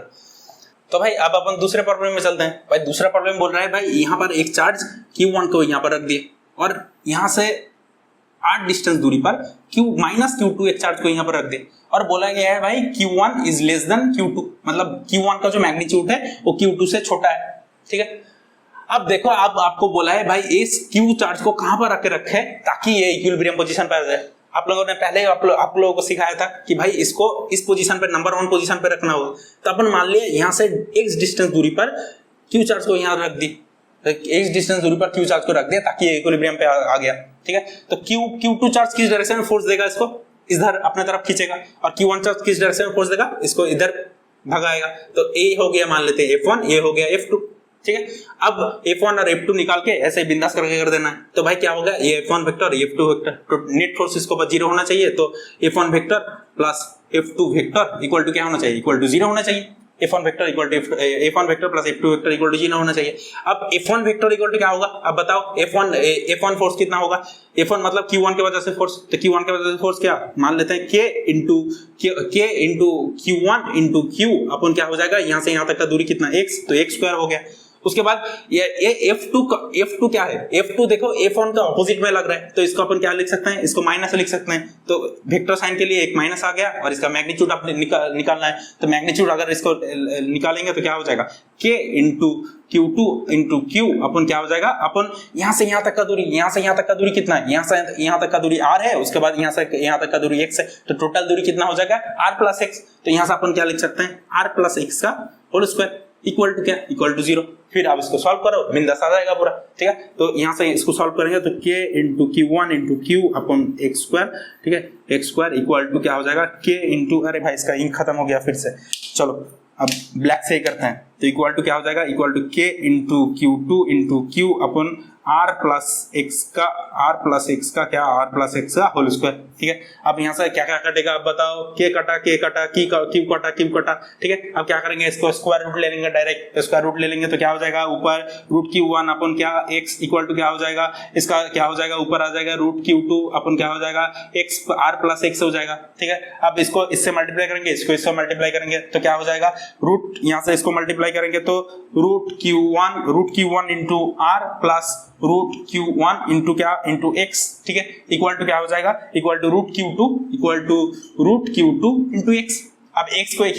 तो भाई अब अपन दूसरे प्रॉब्लम में चलते हैं। भाई दूसरा प्रॉब्लम बोल रहा है भाई यहाँ पर एक चार्ज Q1 को यहाँ पर रख दिए, और यहाँ से 8 डिस्टेंस दूरी पर -Q2 एक चार्ज को यहाँ पर रख दे, और बोला गया है भाई Q1 is less than Q2, मतलब Q1 का जो मैग्नीट्यूड है वो Q2 से छोटा है, ठीक है। अब देखो अब आपको बोला है भाई इस Q चार्ज को कहां पर रख रखे ताकि ये इक्विलिब्रियम पोजीशन पर आ जाए। आप लोगों ने पहले आप लोगों को सिखाया था कि भाई इसको इस पोजीशन पे नंबर 1 पोजीशन पे रखना होगा। तो अपन मान लिया यहाँ से x डिस्टेंस दूरी पर Q चार्ज को यहाँ रख दी, x डिस्टेंस दूरी पर Q चार्ज को रख दिया ताकि ये इक्विलिब्रियम पे आ गया, ठीक है। तो Q2 चार्ज किस डायरेक्शन में फोर्स देगा, इसको इधर अपने तरफ खींचेगा, और Q1 चार्ज किस डायरेक्शन में फोर्स देगा, इसको इधर भगाएगा। तो A हो गया मान लेते हैं F1, ये हो गया F2, ठीक है। अब F1 और F2 निकाल के ऐसे बिंदास करके कर देना है। तो भाई क्या होगा, ये F1 वेक्टर ये F2 वेक्टर, तो नेट फोर्स इसको 0 होना चाहिए। तो F1 vector plus F2 vector equal to क्या होना चाहिए, इक्वल टू 0 होना चाहिए, F1 vector equal to F1 vector plus F2 vector equal to 0 होना चाहिए। अब F1 वेक्टर इक्वल टू क्या होगा, अब बताओ F1 फोर्स कितना होगा, F1 मतलब Q1 के वजह से फोर्स, तो Q1 के वजह से फोर्स क्या मान लेते हैं K into Q1 into Q अपन क्या हो जाएगा, यहाँ से यहाँ तक का दूरी कितना x, तो x स्क्वायर हो गया। उसके बाद ये F2 क्या है, F2 देखो F1 का ऑपोजिट में लग रहा है, तो इसको अपन क्या लिख सकते हैं, इसको माइनस लिख सकते हैं। तो वेक्टर साइन के लिए एक माइनस आ गया और इसका मैग्नीट्यूड आपने निकालना है, तो मैग्नीट्यूड अगर इसको निकालेंगे तो क्या हो जाएगा K into Q2 into Q अपन क्या हो जाएगा, अपन यहाँ से यहाँ तक का दूरी, यहाँ से यहाँ तक का दूरी कितना है, यहाँ से यहाँ तक का दूरी r है, उसके बाद यहाँ से यहाँ तक का दूरी x है, तो टोटल दूरी कितना हो जाएगा r प्लस x। तो यहाँ से अपन क्या लिख सकते हैं, r प्लस x का होल स्क्वायर इक्वल टू क्या, इक्वल टू 0। फिर आप इसको सॉल्व करो, बिंदास आ जाएगा पूरा, ठीक है। तो यहाँ से इसको सॉल्व करेंगे तो k into Q1 into Q upon x square, ठीक है, x स्क्वायर इक्वल टू क्या हो जाएगा k इंटू, अरे भाई इसका इंक खत्म हो गया फिर से, चलो अब ब्लैक से ही करते हैं, तो इक्वल टू क्या हो जाएगा, equal to k into Q2 into Q upon r plus x का क्या, r प्लस x का होल स्क्वायर, ठीक है। अब यहाँ से क्या क्या कटेगा, अब बताओ, k कटा q कटा, ठीक है। अब क्या करेंगे, इसको स्क्वायर रूट ले लेंगे, डायरेक्ट स्क्वायर रूट ले लेंगे तो क्या हो जाएगा, ऊपर रूट Q1 अपन क्या x इक्वल टू क्या हो जाएगा, इसका क्या हो जाएगा, ऊपर आ जाएगा रूट Q2 अपन क्या हो जाएगा x r प्लस x हो जाएगा, ठीक है। अब इसको इससे मल्टीप्लाई करेंगे, इसको इससे मल्टीप्लाई करेंगे तो क्या हो जाएगा, रूट यहाँ से इसको मल्टीप्लाई करेंगे तो root Q1 into r plus root Q1 into क्या, इंटू x, ठीक है, इक्वल टू क्या हो जाएगा, equal to root Q2 into x। अब x को एक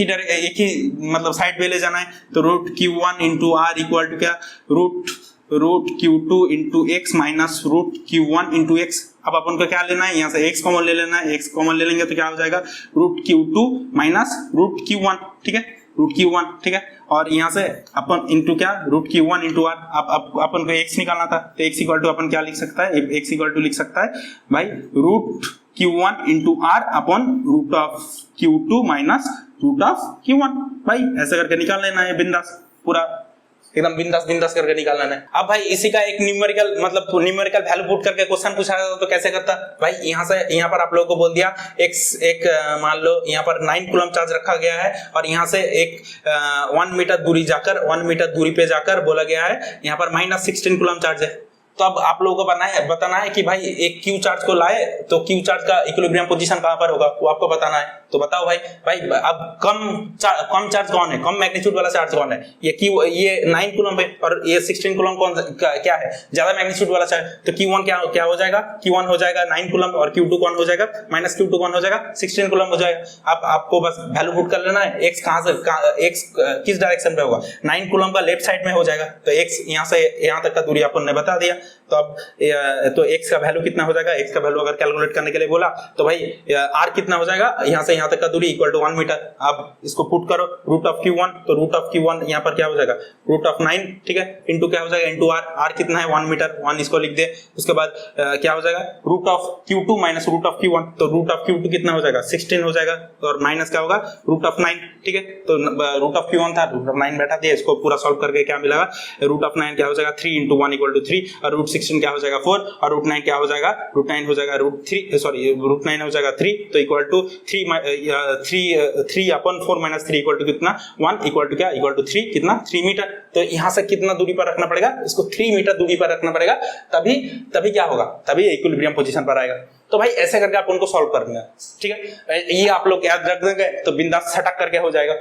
ही मतलब साइड पे ले जाना है, तो root Q1 into r equal to क्या, root Q2 into x minus root Q1 into x। अब अपन को क्या लेना है, यहाँ से x कॉमन ले लेना है, x कॉमन ले लेंगे तो क्या हो जाएगा, root Q2 minus root Q1, ठीक है, रूट Q1, ठीक है। और यहाँ से अपन इंटू क्या, रूट Q1 इंटू r। अब अपन को x निकालना था, तो x इक्वल टू अपन क्या लिख सकता है, x इक्वल टू लिख सकता है भाई root Q1 into r upon root of Q2 minus root of Q1। भाई ऐसे करके निकाल लेना है, बिंदास, पूरा एकदम बिंदास करके निकालना है। अब भाई इसी का एक न्यूमेरिकल वैल्यू पुट करके क्वेश्चन पूछा जाता तो कैसे करता भाई, यहाँ पर आप लोगों को बोल दिया एक मान लो यहाँ पर 9 कूलम चार्ज रखा गया है और यहाँ से एक 1 मीटर दूरी पे जाकर बोला गया है यहाँ पर -16 कूलम चार्ज है। तो अब आप लोगों को बताना है कि भाई एक क्यू चार्ज को लाए तो क्यू चार्ज का इक्विलिब्रियम पोजीशन कहां पर होगा, वो आपको बताना है। तो बताओ भाई अब कम चार्ज कौन है, कम मैग्नीट्यूड वाला चार्ज कौन है, ये 9 कूलम है और ये 16 कूलम कौन क्या है, ज्यादा मैग्नीट्यूड वाला चार्ज। तो Q1 क्या हो जाएगा, Q1 हो जाएगा 9 कूलम और Q2 कौन हो जाएगा, -Q2 कौन हो जाएगा, 16 कूलम हो जाएगा। अब आपको बस वैल्यू पुट कर लेना है, x x किस डायरेक्शन पे होगा, 9 कूलम का लेफ्ट साइड में हो जाएगा, तो x यहाँ से यहाँ तक का दूरी अपन ने बता दिया। तो अब तो x का वैल्यू कितना हो जाएगा, x का वैल्यू अगर कैलकुलेट करने के लिए बोला तो भाई r कितना हो जाएगा, यहाँ से यहाँ तक का दूरी इक्वल टू 1 मीटर। अब इसको पुट करो, रूट ऑफ Q1, तो रूट ऑफ Q1 यहाँ पर क्या हो जाएगा, रूट ऑफ 9, ठीक है, इंटू क्या हो जाएगा, इंटू r कितना है 1 मीटर, 1 इसको लिख दे। उसके बाद क्या हो जाएगा, root of Q2 minus root of Q1, तो रूट ऑफ Q2 कितना हो जाएगा 16 हो जाएगा और माइनस क्या होगा रूट ऑफ 9, ठीक है। तो रूट ऑफ Q1 था, रूट ऑफ 9 बैठा दिया, इसको पूरा सॉल्व करके क्या मिलेगा, रूट ऑफ 9 क्या हो जाएगा 3 इंटू 1 इक्वल टू 3 और रूट 16 क्या हो जाएगा 4 और रूट 9 क्या हो जाएगा, रूट 9 हो जाएगा रूट 9 हो जाएगा 3, तो equal to 3 upon 4 minus 3 equal to कितना 1 इक्वल टू क्या, इक्वल टू 3 कितना 3 मीटर। तो यहाँ से कितना दूरी पर रखना पड़ेगा, इसको 3 मीटर दूरी पर रखना पड़ेगा, तभी क्या होगा, तभी इक्विलिब्रियम पोजीशन पर आएगा। तो भाई ऐसे करके आप उनको सॉल्व करना है, ठीक है। ये आप लोग याद रख देंगे तो बिंदास सटक करके हो जाएगा।